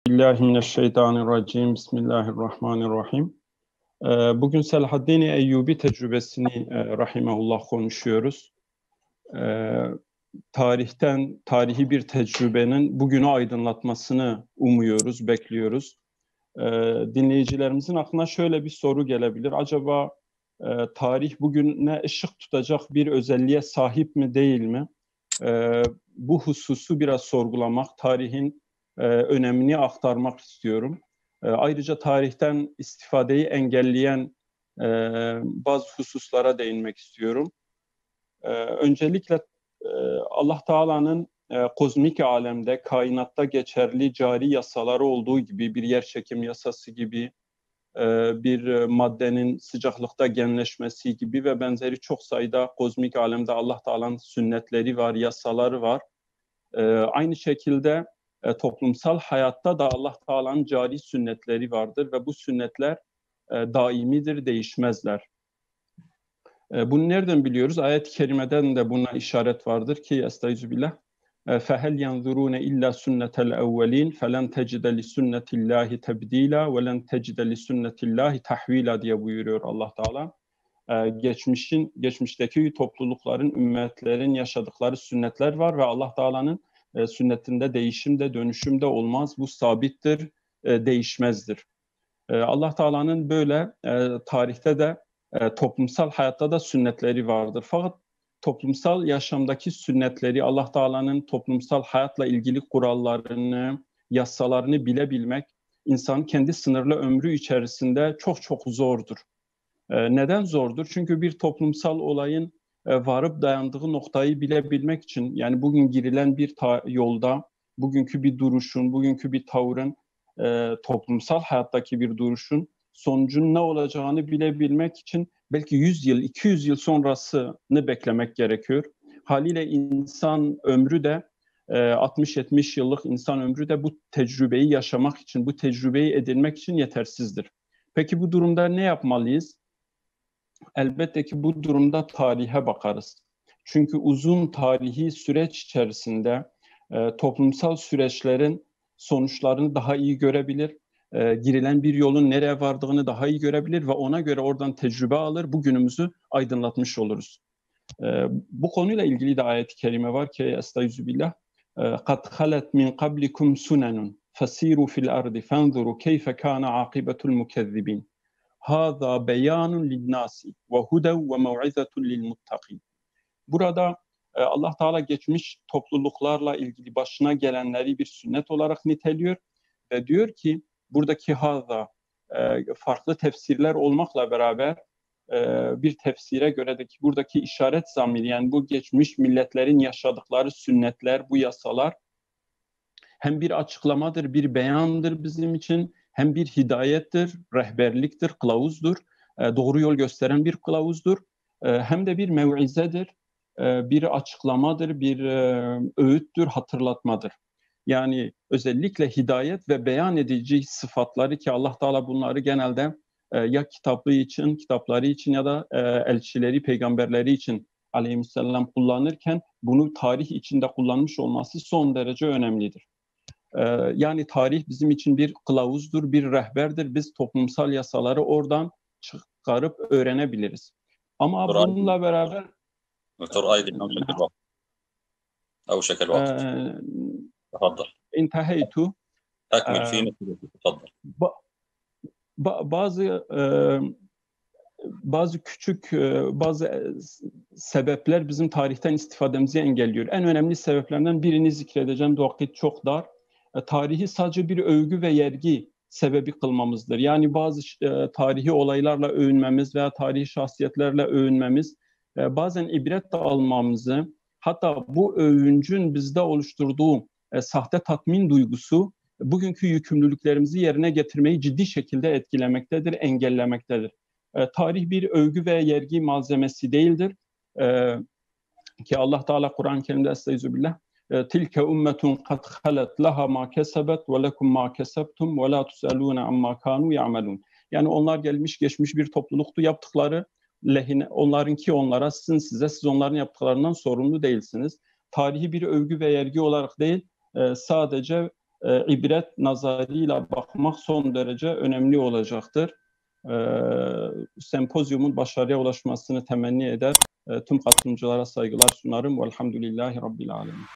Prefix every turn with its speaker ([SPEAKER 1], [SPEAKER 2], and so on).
[SPEAKER 1] Bismillahirrahmanirrahim. Bismillahirrahmanirrahim. Bugün Selahaddin Eyyubi tecrübesini rahimehullah konuşuyoruz. Tarihi bir tecrübenin bugünü aydınlatmasını umuyoruz, bekliyoruz. Dinleyicilerimizin aklına şöyle bir soru gelebilir. Acaba tarih bugüne ışık tutacak bir özelliğe sahip mi, değil mi? Bu hususu biraz sorgulamak, tarihin önemini aktarmak istiyorum. Ayrıca tarihten istifadeyi engelleyen bazı hususlara değinmek istiyorum. Öncelikle Allah Teala'nın kozmik alemde, kainatta geçerli cari yasaları olduğu gibi, bir yerçekim yasası gibi, bir maddenin sıcaklıkta genleşmesi gibi ve benzeri çok sayıda kozmik alemde Allah Teala'nın sünnetleri var, yasaları var. Aynı şekilde toplumsal hayatta da Allah Teala'nın cari sünnetleri vardır ve bu sünnetler daimidir, değişmezler. Bunu nereden biliyoruz? Ayet-i kerimeden de buna işaret vardır ki Estağfirullah. فَهَلْ يَنْظُرُونَ إِلَّا سُنَّةَ الْاَوَّلِينَ فَلَنْ تَجِدَ لِسُنَّةِ اللّٰهِ تَبْد۪يلًا وَلَنْ تَجِدَ لِسُنَّةِ اللّٰهِ تَحْو۪يلًا diye buyuruyor Allah Teala. Geçmişteki toplulukların, ümmetlerin yaşadıkları sünnetler var ve Allah Teala'nın sünnetinde değişim de dönüşüm de olmaz. Bu sabittir, değişmezdir. Allah Teala'nın böyle tarihte de toplumsal hayatta da sünnetleri vardır. Fakat toplumsal yaşamdaki sünnetleri, Allah Teala'nın toplumsal hayatla ilgili kurallarını, yasalarını bilebilmek insanın kendi sınırlı ömrü içerisinde çok çok zordur. Neden zordur? Çünkü bir toplumsal olayın varıp dayandığı noktayı bilebilmek için, yani bugün girilen bir yolda, bugünkü bir duruşun, bugünkü bir tavrın, toplumsal hayattaki bir duruşun sonucunun ne olacağını bilebilmek için belki 100 yıl, 200 yıl sonrasını beklemek gerekiyor. Haliyle insan ömrü de 60-70 yıllık insan ömrü de bu tecrübeyi yaşamak için, bu tecrübeyi edinmek için yetersizdir. Peki bu durumda ne yapmalıyız? Elbette ki bu durumda tarihe bakarız. Çünkü uzun tarihi süreç içerisinde toplumsal süreçlerin sonuçlarını daha iyi görebilir, girilen bir yolun nereye vardığını daha iyi görebilir ve ona göre oradan tecrübe alır, bugünümüzü aydınlatmış oluruz. Bu konuyla ilgili de ayet-i kerime var ki Estağfirullah. قَدْ خَلَتْ مِنْ قَبْلِكُمْ سُنَنٌ فَسِيرُوا فِي الْأَرْضِ فَانْظُرُوا كَيْفَ كَانَ عَاقِبَةُ الْمُكَذِّبِينَ هَذَا بَيَانٌ لِلنَّاسِ وَهُدًى وَمَوْعِظَةٌ لِلْمُتَّقِينَ. Burada Allah Teala geçmiş topluluklarla ilgili başına gelenleri bir sünnet olarak niteliyor ve diyor ki buradaki haza farklı tefsirler olmakla beraber bir tefsire göre de ki buradaki işaret zamiri, yani bu geçmiş milletlerin yaşadıkları sünnetler, bu yasalar hem bir açıklamadır, bir beyandır bizim için, hem bir hidayettir, rehberliktir, kılavuzdur, doğru yol gösteren bir kılavuzdur, hem de bir mev'izedir, bir açıklamadır, bir öğüttür, hatırlatmadır. Yani özellikle hidayet ve beyan edici sıfatları ki Allah Teala bunları genelde ya kitapları için ya da elçileri, peygamberleri için aleyhisselam kullanırken bunu tarih içinde kullanmış olması son derece önemlidir. Yani tarih bizim için bir kılavuzdur, bir rehberdir. Biz toplumsal yasaları oradan çıkarıp öğrenebiliriz. Ama bununla beraber
[SPEAKER 2] دكتور أيدي أوشك الوقت أوشك الوقت تفضل
[SPEAKER 1] انتهيت.
[SPEAKER 2] أكمل فينا تفضل.
[SPEAKER 1] Bazı küçük sebepler bizim tarihten istifademizi engelliyor. En önemli sebeplerden birini zikredeceğim. Vakit çok dar. Tarihi sadece bir övgü ve yergi sebebi kılmamızdır. Yani bazı tarihi olaylarla övünmemiz veya tarihi şahsiyetlerle övünmemiz, bazen ibret de almamızı, hatta bu övüncün bizde oluşturduğu sahte tatmin duygusu bugünkü yükümlülüklerimizi yerine getirmeyi ciddi şekilde etkilemektedir, engellemektedir. Tarih bir övgü ve yergi malzemesi değildir. Ki Allah Teala Kur'an-ı Kerim'de Estağfirullah tilke ummetun kad halet laha ma kesebet ve lekum ma kesebtum ve la tusalun amma kanu ya'malun. Yani onlar gelmiş geçmiş bir topluluktu, yaptıkları lehine onlarınki onlara, sizin size, siz onların yaptıklarından sorumlu değilsiniz. Tarihi bir övgü ve yergi olarak değil, sadece ibret nazarıyla bakmak son derece önemli olacaktır. Sempozyumun başarıya ulaşmasını temenni eder. Tüm katılımcılara saygılar sunarım. Velhamdülillahi Rabbil Alemin.